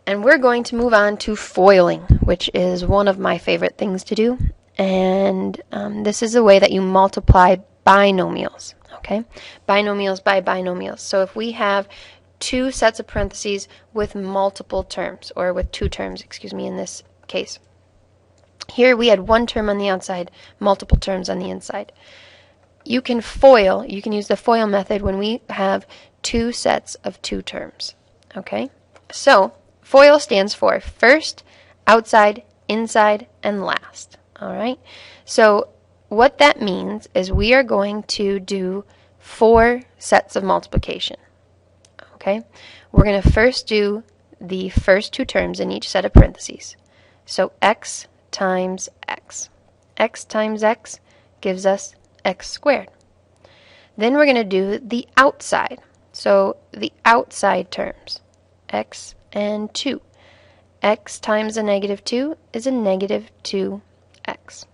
And we're going to move on to foiling, which is one of my favorite things to do. And this is a way that you multiply binomials, okay? Binomials by binomials. So if we have two sets of parentheses with multiple terms, or with two terms, excuse me, in this case. Here we had one term on the outside, multiple terms on the inside. You can FOIL, you can use the FOIL method when we have two sets of two terms, okay? So, FOIL stands for first, outside, inside, and last. Alright? So, what that means is we are going to do 4 sets of multiplication. Okay? We're going to first do the first two terms in each set of parentheses. So, x times x. X times x gives us x squared. Then we're going to do the outside. So, the outside terms. X and 2. X times a negative 2 is a negative 2x.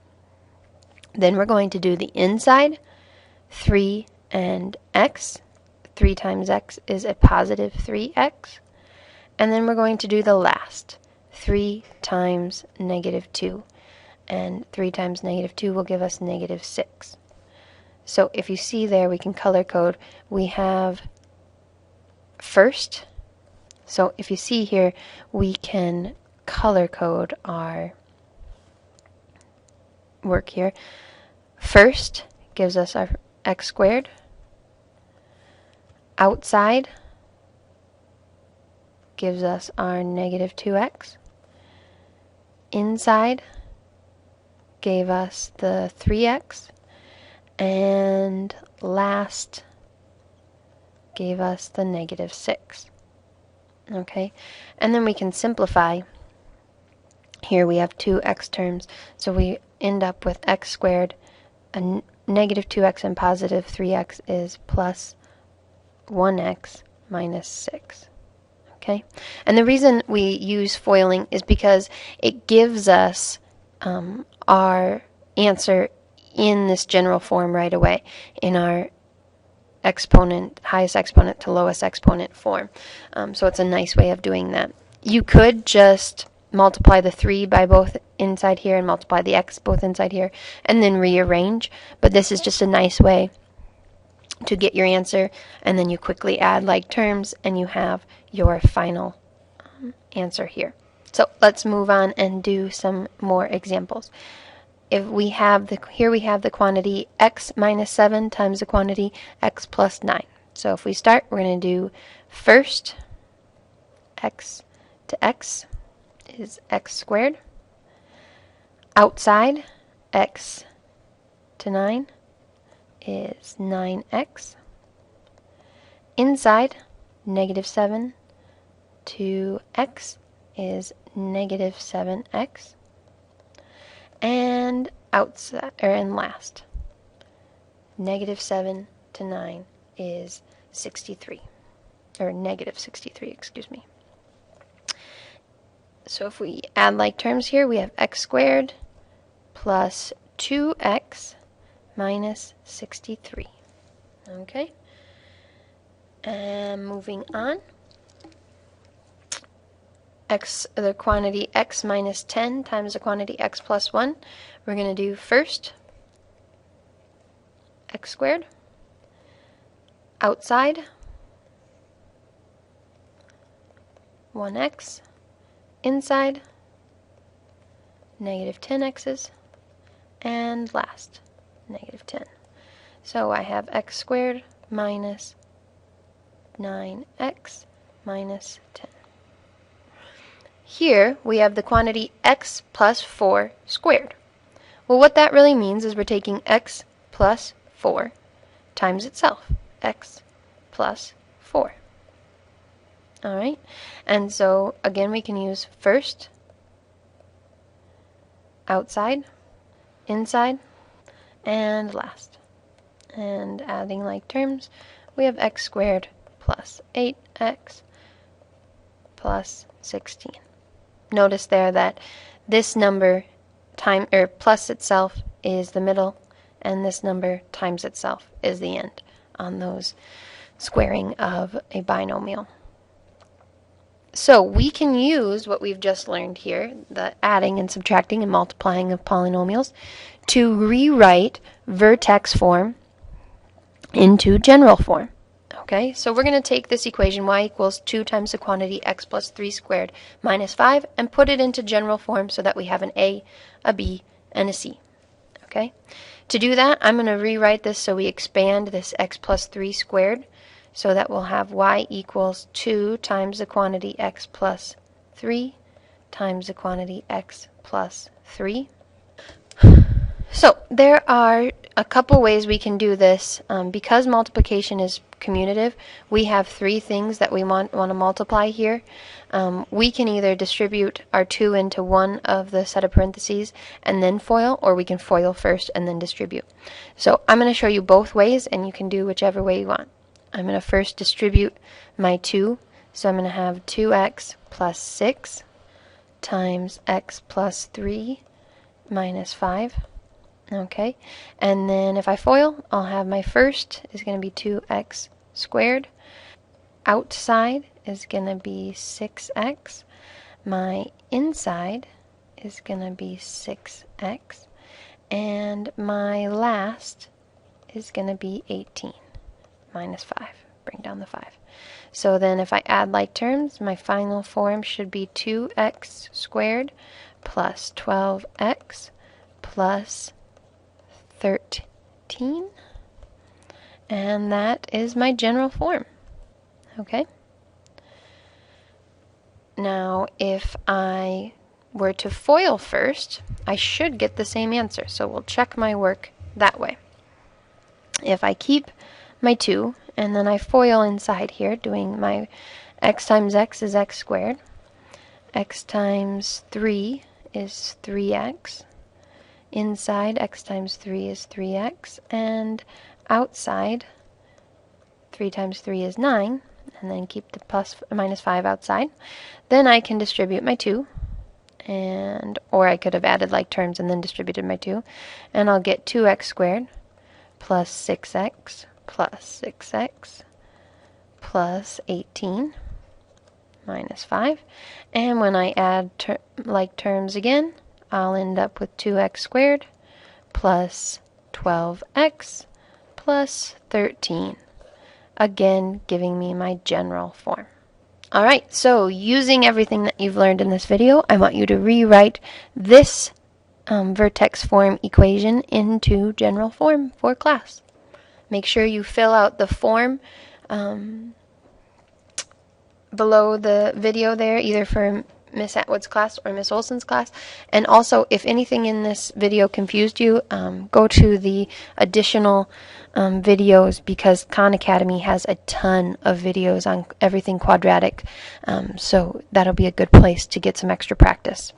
Then we're going to do the inside, 3 and x. 3 times x is a positive 3x. And then we're going to do the last, 3 times negative 2. And 3 times negative 2 will give us negative 6. So if you see there, we can color code. We have first. So if you see here, we can color code our work here. First gives us our x squared. Outside gives us our negative 2x. Inside gave us the 3x. And last gave us the negative 6. Okay, and then we can simplify. Here we have two x terms, so we end up with x squared. A negative 2x and positive 3x is plus 1x minus 6. Okay, and the reason we use foiling is because it gives us our answer in this general form right away, in our exponent, highest exponent to lowest exponent form. So it's a nice way of doing that. You could just multiply the 3 by both inside here and multiply the x both inside here and then rearrange, but this is just a nice way to get your answer, and then you quickly add like terms and you have your final answer here. So let's move on and do some more examples. If we have here we have the quantity x minus 7 times the quantity x plus 9. So if we start, we're going to do first x to x is x squared. Outside, x to 9 is 9x. Inside, negative 7 to x is negative 7x. And outside, and last, negative 7 to 9 is 63, or negative 63, excuse me. So if we add like terms here, we have x squared plus 2x minus 63. Okay, and moving on. The quantity x minus 10 times the quantity x plus 1. We're going to do first x squared. Outside, 1x. Inside, negative 10x's. And last, negative 10. So I have x squared minus 9x minus 10. Here we have the quantity x plus 4 squared. Well, what that really means is we're taking x plus 4 times itself. X plus 4. Alright, and so again we can use first, outside, inside, and last. And adding like terms, we have x squared plus 8x plus 16. Notice there that this number plus itself is the middle, and this number times itself is the end on those squaring of a binomial. So we can use what we've just learned here, the adding and subtracting and multiplying of polynomials, to rewrite vertex form into general form. Okay, so we're going to take this equation, y equals 2 times the quantity x plus 3 squared minus 5, and put it into general form so that we have an a, b, and a c. Okay, to do that, I'm going to rewrite this so we expand this x plus 3 squared, so that we'll have y equals 2 times the quantity x plus 3 times the quantity x plus 3. So there are a couple ways we can do this. Because multiplication is commutative, we have 3 things that we want to multiply here. We can either distribute our 2 into one of the set of parentheses and then FOIL, or we can FOIL first and then distribute. So I'm going to show you both ways, and you can do whichever way you want. I'm going to first distribute my 2, so I'm going to have 2x plus 6 times x plus 3 minus 5. Okay, and then if I FOIL, I'll have my first is going to be 2x squared. Outside is going to be 6x. My inside is going to be 6x. And my last is going to be 18 minus 5. Bring down the 5. So then if I add like terms, my final form should be 2x squared plus 12x plus 13, and that is my general form. Okay. Now if I were to FOIL first, I should get the same answer, so we'll check my work that way. If I keep my 2 and then I FOIL inside here, doing my x times x is x squared, x times 3 is 3x, inside x times 3 is 3x, and outside 3 times 3 is 9, and then keep the plus minus 5 outside. Then I can distribute my 2, or I could have added like terms and then distributed my 2, and I'll get 2x squared plus 6x plus 6x plus 18 minus 5. And when I add like terms again, I'll end up with 2x squared plus 12x plus 13. Again, giving me my general form. Alright, so using everything that you've learned in this video, I want you to rewrite this vertex form equation into general form for class. Make sure you fill out the form below the video there, either for Miss Atwood's class or Miss Olson's class. And also, if anything in this video confused you, go to the additional videos, because Khan Academy has a ton of videos on everything quadratic, so that'll be a good place to get some extra practice.